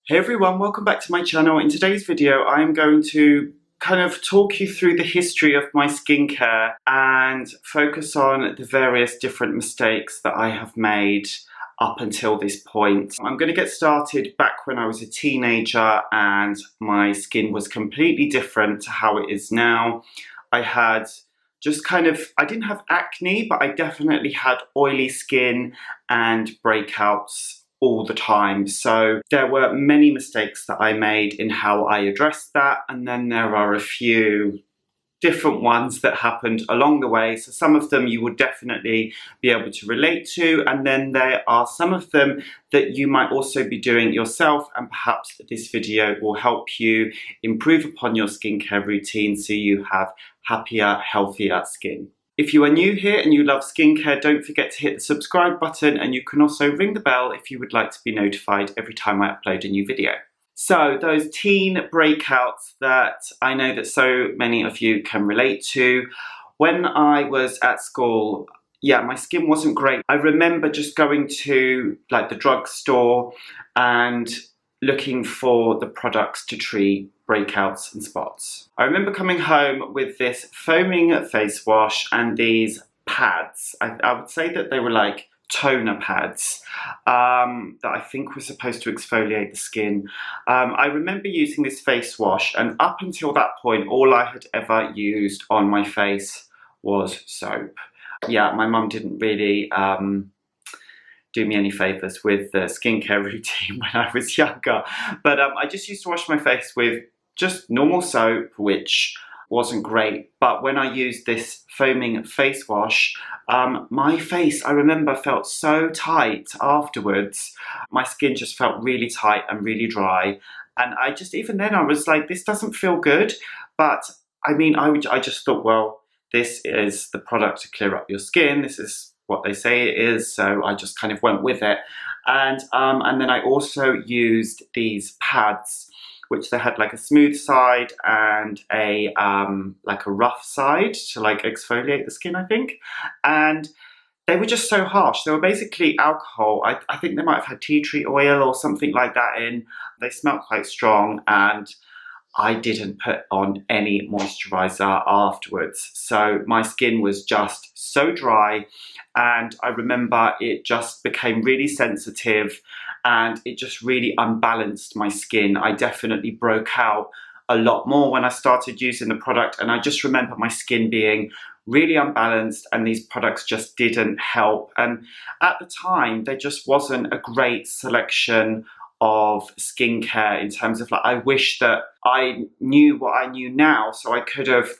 Hey everyone, welcome back to my channel. In today's video, I'm going to kind of talk you through the history of my skincare and focus on the various different mistakes that I have made up until this point. I'm going to get started back when I was a teenager and my skin was completely different to how it is now. I had I didn't have acne, but I definitely had oily skin and breakouts all the time. So there were many mistakes that I made in how I addressed that, and then there are a few different ones that happened along the way. So some of them you will definitely be able to relate to, and then there are some of them that you might also be doing yourself, and perhaps this video will help you improve upon your skincare routine so you have happier, healthier skin. If you are new here and you love skincare, don't forget to hit the subscribe button, and you can also ring the bell if you would like to be notified every time I upload a new video. So those teen breakouts that I know that so many of you can relate to. When I was at school, yeah, my skin wasn't great. I remember just going to like the drugstore and looking for the products to treat breakouts and spots. I remember coming home with this foaming face wash and these pads. I would say that they were like toner pads that I think were supposed to exfoliate the skin. I remember using this face wash, and up until that point all I had ever used on my face was soap. Yeah, my mum didn't really do me any favours with the skincare routine when I was younger, but I just used to wash my face with just normal soap, which wasn't great. But when I used this foaming face wash, my face, I remember, felt so tight afterwards. My skin just felt really tight and really dry, and even then I was like, this doesn't feel good. But I mean, I just thought, well, this is the product to clear up your skin, this is what they say it is, so I just kind of went with it. And then I also used these pads, which they had like a smooth side and a like a rough side to like exfoliate the skin, I think. And they were just so harsh. They were basically alcohol. I think they might have had tea tree oil or something like that in. They smelled quite strong, and I didn't put on any moisturizer afterwards. So my skin was just so dry, and I remember it just became really sensitive and it just really unbalanced my skin. I definitely broke out a lot more when I started using the product, and I just remember my skin being really unbalanced and these products just didn't help. And at the time there just wasn't a great selection of skincare in terms of, like, I wish that I knew what I knew now, so I could have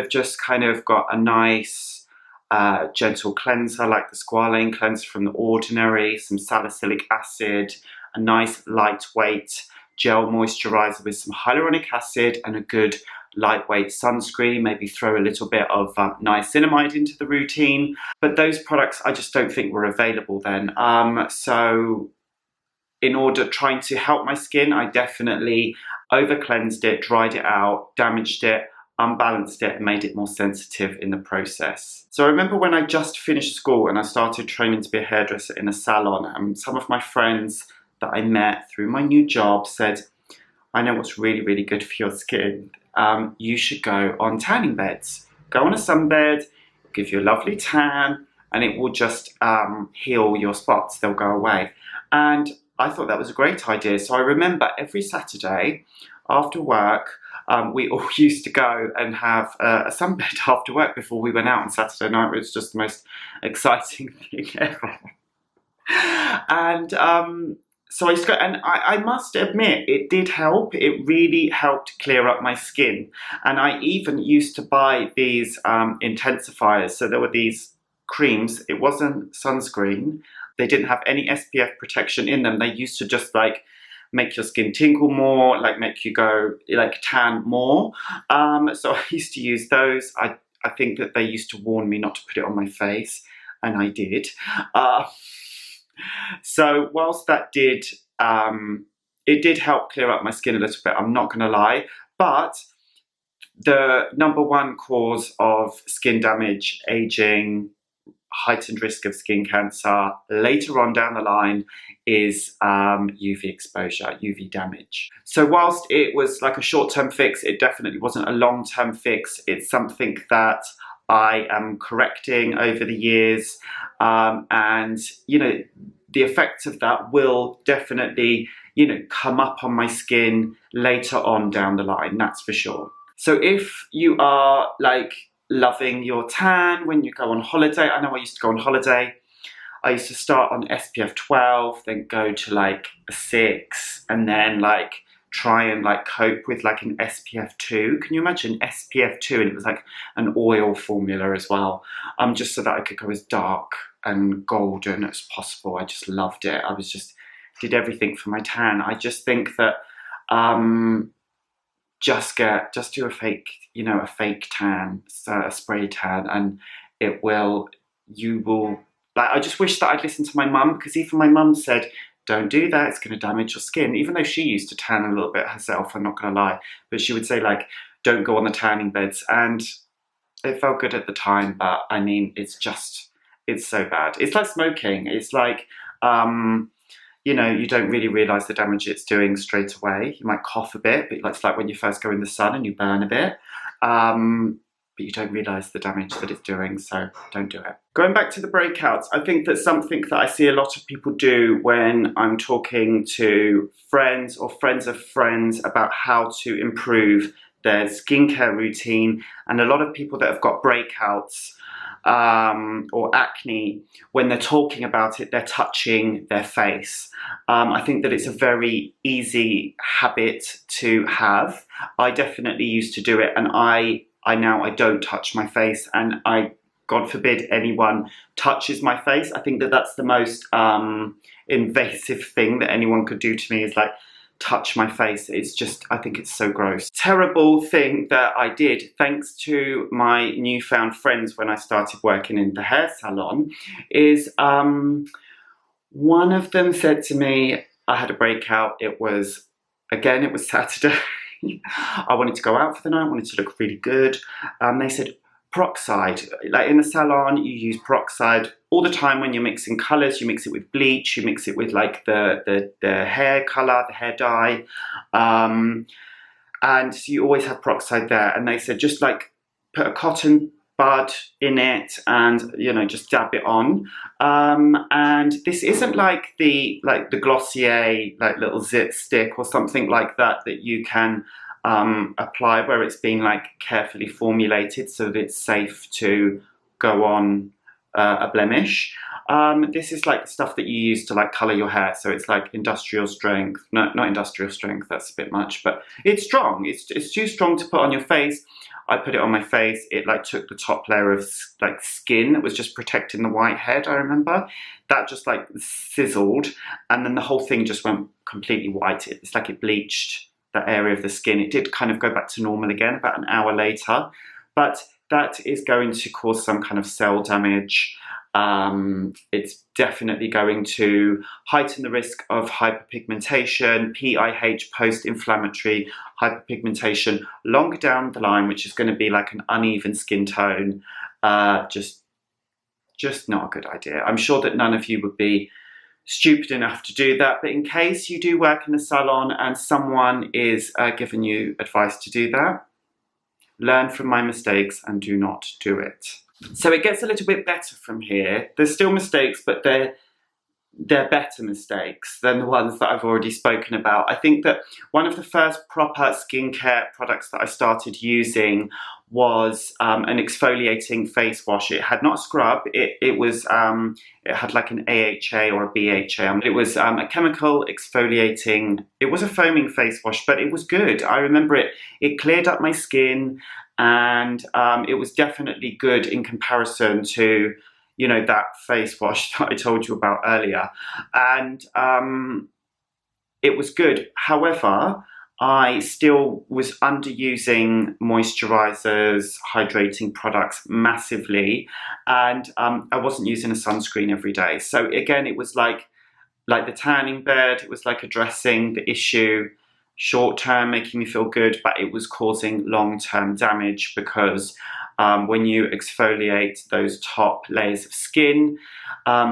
just kind of got a nice gentle cleanser like the squalane cleanser from The Ordinary, some salicylic acid, a nice lightweight gel moisturizer with some hyaluronic acid, and a good lightweight sunscreen, maybe throw a little bit of niacinamide into the routine. But those products I just don't think were available then. So in order trying to help my skin, I definitely over cleansed it, dried it out, damaged it, unbalanced it, and made it more sensitive in the process. So I remember when I just finished school and I started training to be a hairdresser in a salon, and some of my friends that I met through my new job said, I know what's really, really good for your skin. You should go on tanning beds. Go on a sunbed, it'll give you a lovely tan, and it will just heal your spots, they'll go away. And I thought that was a great idea. So I remember every Saturday after work, we all used to go and have a sunbed after work before we went out on Saturday night. It was just the most exciting thing ever. And so I used to go, and I must admit, it did help. It really helped clear up my skin. And I even used to buy these intensifiers. So there were these creams. It wasn't sunscreen. They didn't have any SPF protection in them. They used to just like make your skin tingle more, like make you go like tan more. So I used to use those. I think that they used to warn me not to put it on my face, and I did. So whilst that did, it did help clear up my skin a little bit, I'm not gonna lie, but the number one cause of skin damage, aging, heightened risk of skin cancer later on down the line is UV exposure, UV damage. So whilst it was like a short-term fix, it definitely wasn't a long-term fix. It's something that I am correcting over the years, and you know, the effects of that will definitely, you know, come up on my skin later on down the line, that's for sure. So if you are like loving your tan when you go on holiday, I know I used to go on holiday, I used to start on SPF 12, then go to like a 6, and then like try and like cope with like an SPF 2. Can you imagine SPF 2? And it was like an oil formula as well, just so that I could go as dark and golden as possible. I just loved it. I was just did everything for my tan. I just think that just do a fake, you know, a fake tan, a spray tan, and you will, like, I just wish that I'd listened to my mum, because even my mum said, don't do that, it's going to damage your skin. Even though she used to tan a little bit herself, I'm not going to lie, but she would say like, don't go on the tanning beds, and it felt good at the time, but I mean, it's so bad. It's like smoking. It's like, you know, you don't really realise the damage it's doing straight away. You might cough a bit, but it's like when you first go in the sun and you burn a bit. But you don't realise the damage that it's doing, so don't do it. Going back to the breakouts, I think that's something that I see a lot of people do when I'm talking to friends or friends of friends about how to improve their skincare routine. And a lot of people that have got breakouts or acne, when they're talking about it, they're touching their face. I think that it's a very easy habit to have. I definitely used to do it, and I now don't touch my face, and God forbid anyone touches my face. I think that that's the most invasive thing that anyone could do to me, is like touch my face. It's just, I think it's so gross. Terrible thing that I did, thanks to my newfound friends when I started working in the hair salon, is one of them said to me, I had a breakout, it was Saturday. I wanted to go out for the night, wanted to look really good. They said, peroxide, like in the salon, you use peroxide all the time when you're mixing colours. You mix it with bleach, you mix it with like the hair colour, the hair dye, and so you always have peroxide there. And they said, just like put a cotton bud in it and, you know, just dab it on. And this isn't like the Glossier like little zit stick or something like that you can apply, where it's been like carefully formulated so that it's safe to go on a blemish. This is like stuff that you use to like colour your hair, so it's like industrial strength. No, not industrial strength, that's a bit much, but it's strong. It's too strong to put on your face. I put it on my face, it like took the top layer of like skin that was just protecting the whitehead, I remember. That just like sizzled, and then the whole thing just went completely white. It's like it bleached that area of the skin. It did kind of go back to normal again about an hour later, but that is going to cause some kind of cell damage. It's definitely going to heighten the risk of hyperpigmentation, PIH, post-inflammatory hyperpigmentation, longer down the line, which is going to be like an uneven skin tone. Just not a good idea. I'm sure that none of you would be stupid enough to do that, but in case you do work in a salon and someone is giving you advice to do that, learn from my mistakes and do not do it. So it gets a little bit better from here. There's still mistakes, but they're better mistakes than the ones that I've already spoken about. I think that one of the first proper skincare products that I started using was an exfoliating face wash. It had not a scrub, it had like an AHA or a BHA. It was a chemical exfoliating, it was a foaming face wash, but it was good. I remember it cleared up my skin, and it was definitely good in comparison to, you know, that face wash that I told you about earlier. And it was good. However, I still was underusing moisturisers, hydrating products massively, and I wasn't using a sunscreen every day. So again, it was like the tanning bed, it was like addressing the issue short term, making me feel good, but it was causing long-term damage because when you exfoliate those top layers of skin,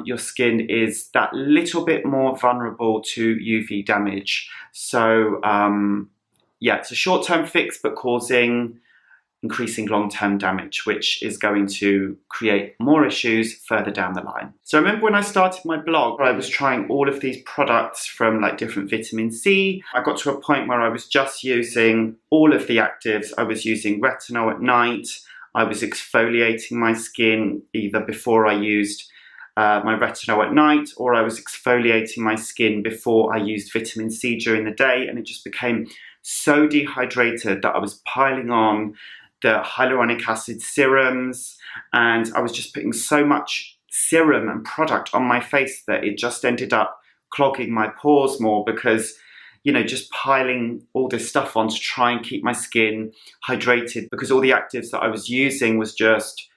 your skin is that little bit more vulnerable to UV damage. So yeah, it's a short-term fix, but causing increasing long-term damage, which is going to create more issues further down the line. So I remember when I started my blog, I was trying all of these products from like different vitamin C. I got to a point where I was just using all of the actives. I was using retinol at night. I was exfoliating my skin either before I used my retinol at night, or I was exfoliating my skin before I used vitamin C during the day, and it just became so dehydrated that I was piling on the hyaluronic acid serums, and I was just putting so much serum and product on my face that it just ended up clogging my pores more because, you know, just piling all this stuff on to try and keep my skin hydrated, because all the actives that I was using was just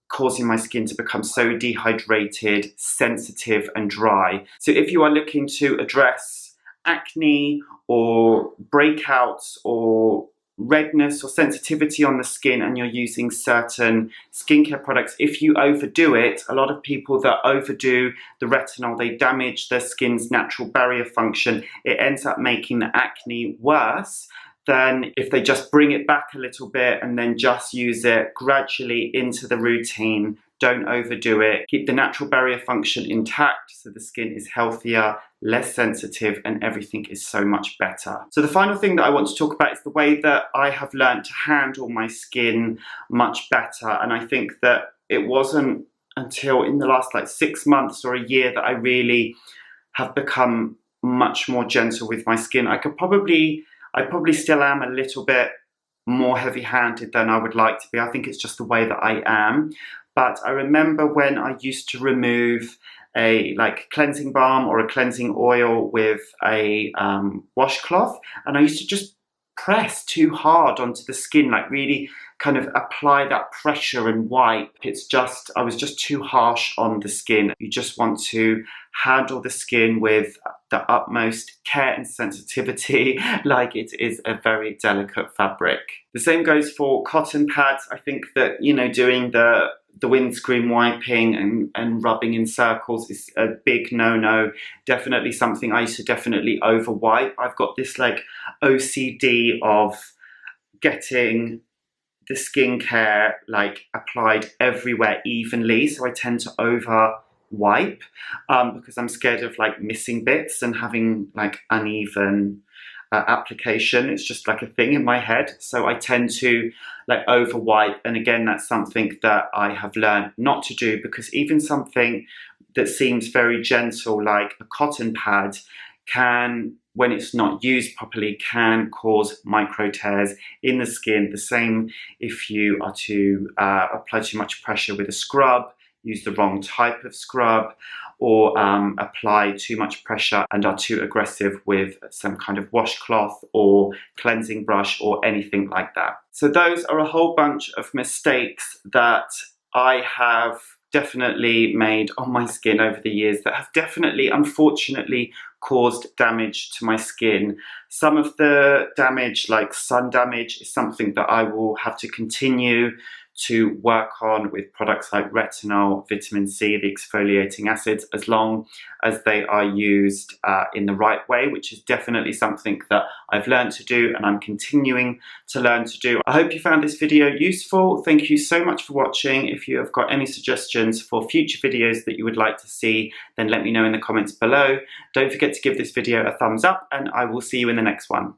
causing my skin to become so dehydrated, sensitive and dry. So if you are looking to address acne or breakouts or redness or sensitivity on the skin and you're using certain skincare products, if you overdo it, a lot of people that overdo the retinol, they damage their skin's natural barrier function. It ends up making the acne worse than if they just bring it back a little bit and then just use it gradually into the routine. Don't overdo it. Keep the natural barrier function intact so the skin is healthier, less sensitive, and everything is so much better. So the final thing that I want to talk about is the way that I have learned to handle my skin much better. And I think that it wasn't until in the last like 6 months or a year that I really have become much more gentle with my skin. I probably still am a little bit more heavy-handed than I would like to be. I think it's just the way that I am. But I remember when I used to remove a like cleansing balm or a cleansing oil with a washcloth, and I used to just press too hard onto the skin, like really kind of apply that pressure and wipe. I was just too harsh on the skin. You just want to handle the skin with the utmost care and sensitivity, like it is a very delicate fabric. The same goes for cotton pads. I think that, you know, doing the windscreen wiping and rubbing in circles is a big no-no. Definitely something I used to definitely over wipe. I've got this like OCD of getting the skincare like applied everywhere evenly, so I tend to over wipe because I'm scared of like missing bits and having like uneven application. It's just like a thing in my head, so I tend to like over wipe. And again, that's something that I have learned not to do, because even something that seems very gentle like a cotton pad can, when it's not used properly, can cause micro tears in the skin. The same if you are to apply too much pressure with a scrub, use the wrong type of scrub, or apply too much pressure and are too aggressive with some kind of washcloth or cleansing brush or anything like that. So those are a whole bunch of mistakes that I have definitely made on my skin over the years that have definitely, unfortunately, caused damage to my skin. Some of the damage, like sun damage, is something that I will have to continue to work on with products like retinol, vitamin C, the exfoliating acids, as long as they are used in the right way, which is definitely something that I've learned to do and I'm continuing to learn to do. I hope you found this video useful. Thank you so much for watching. If you have got any suggestions for future videos that you would like to see, then let me know in the comments below. Don't forget to give this video a thumbs up, and I will see you in the next one.